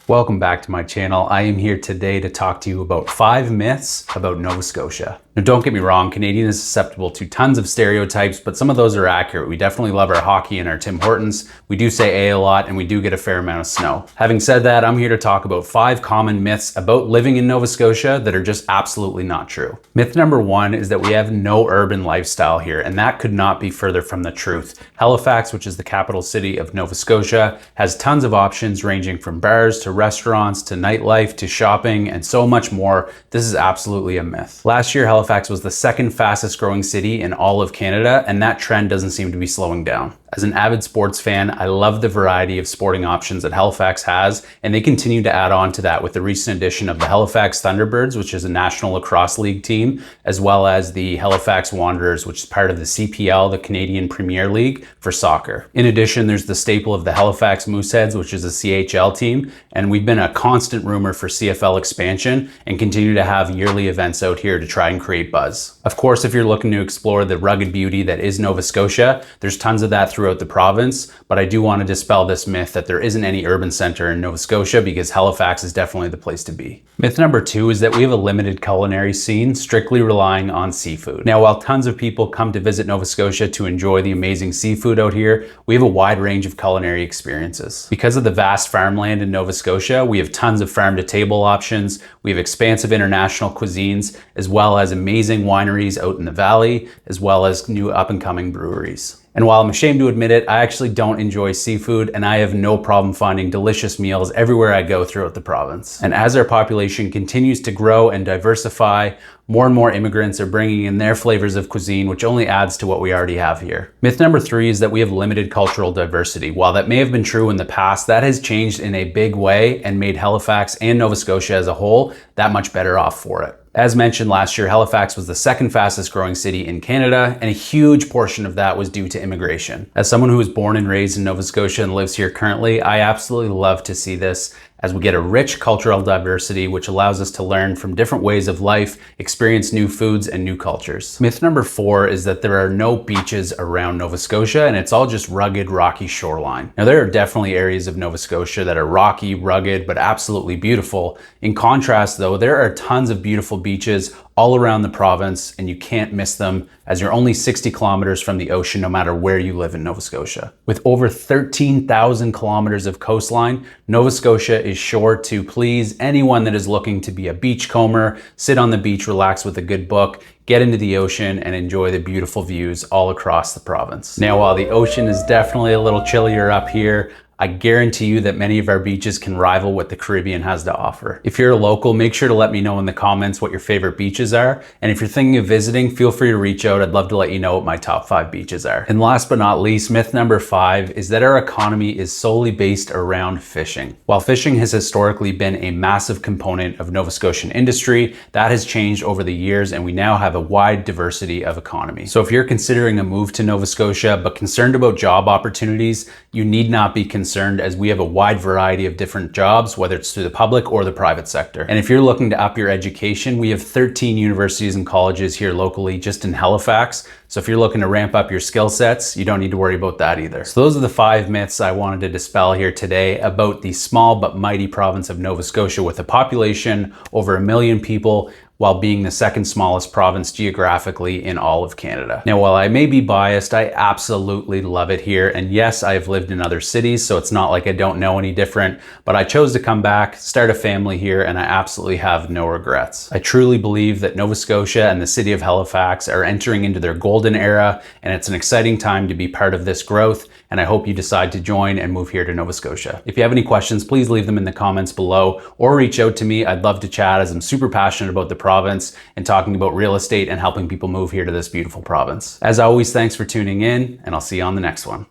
Welcome back to my channel. I am here today to talk to you about 5 myths about Nova Scotia. Now, don't get me wrong, Canadian is susceptible to tons of stereotypes, but some of those are accurate. We definitely love our hockey and our Tim Hortons. We do say A a lot, and we do get a fair amount of snow. Having said that, I'm here to talk about 5 common myths about living in Nova Scotia that are just absolutely not true. Myth number 1 is that we have no urban lifestyle here, and that could not be further from the truth. Halifax, which is the capital city of Nova Scotia, has tons of options ranging from bars to restaurants to nightlife to shopping and so much more. This is absolutely a myth. Last year, Halifax was the second fastest growing city in all of Canada, and that trend doesn't seem to be slowing down. As an avid sports fan, I love the variety of sporting options that Halifax has, and they continue to add on to that with the recent addition of the Halifax Thunderbirds, which is a National Lacrosse League team, as well as the Halifax Wanderers, which is part of the CPL, the Canadian Premier League for soccer. In addition, there's the staple of the Halifax Mooseheads, which is a CHL team, and we've been a constant rumor for CFL expansion and continue to have yearly events out here to try and create buzz. Of course, if you're looking to explore the rugged beauty that is Nova Scotia, there's tons of that throughout the province, but I do want to dispel this myth that there isn't any urban center in Nova Scotia, because Halifax is definitely the place to be. Myth number 2 is that we have a limited culinary scene, strictly relying on seafood. Now, while tons of people come to visit Nova Scotia to enjoy the amazing seafood out here, we have a wide range of culinary experiences. Because of the vast farmland in Nova Scotia, we have tons of farm-to-table options, we have expansive international cuisines, as well as amazing wineries out in the valley, as well as new up-and-coming breweries. And while I'm ashamed to admit it, I actually don't enjoy seafood, and I have no problem finding delicious meals everywhere I go throughout the province. And as our population continues to grow and diversify, more and more immigrants are bringing in their flavors of cuisine, which only adds to what we already have here. Myth number 3 is that we have limited cultural diversity. While that may have been true in the past, that has changed in a big way and made Halifax and Nova Scotia as a whole that much better off for it. As mentioned last year, Halifax was the second fastest growing city in Canada, and a huge portion of that was due to immigration. As someone who was born and raised in Nova Scotia and lives here currently, I absolutely love to see this, as we get a rich cultural diversity, which allows us to learn from different ways of life, experience new foods and new cultures. Myth number 4 is that there are no beaches around Nova Scotia, and it's all just rugged, rocky shoreline. Now, there are definitely areas of Nova Scotia that are rocky, rugged, but absolutely beautiful. In contrast, though, there are tons of beautiful beaches all around the province, and you can't miss them, as you're only 60 kilometers from the ocean no matter where you live in Nova Scotia. With over 13,000 kilometers of coastline, Nova Scotia is sure to please anyone that is looking to be a beachcomber, sit on the beach, relax with a good book, get into the ocean, and enjoy the beautiful views all across the province. Now, while the ocean is definitely a little chillier up here, I guarantee you that many of our beaches can rival what the Caribbean has to offer. If you're a local, make sure to let me know in the comments what your favorite beaches are. And if you're thinking of visiting, feel free to reach out. I'd love to let you know what my top 5 beaches are. And last but not least, myth number 5 is that our economy is solely based around fishing. While fishing has historically been a massive component of Nova Scotian industry, that has changed over the years, and we now have a wide diversity of economy. So if you're considering a move to Nova Scotia but concerned about job opportunities, you need not be concerned, as we have a wide variety of different jobs, whether it's through the public or the private sector. And if you're looking to up your education, we have 13 universities and colleges here locally just in Halifax. So if you're looking to ramp up your skill sets, you don't need to worry about that either. So those are the 5 myths I wanted to dispel here today about the small but mighty province of Nova Scotia, with a population over 1 million people, while being the second smallest province geographically in all of Canada. Now, while I may be biased, I absolutely love it here. And yes, I have lived in other cities, so it's not like I don't know any different, but I chose to come back, start a family here, and I absolutely have no regrets. I truly believe that Nova Scotia and the city of Halifax are entering into their golden era, and it's an exciting time to be part of this growth, and I hope you decide to join and move here to Nova Scotia. If you have any questions, please leave them in the comments below, or reach out to me. I'd love to chat, as I'm super passionate about the province and talking about real estate and helping people move here to this beautiful province. As always, thanks for tuning in, and I'll see you on the next one.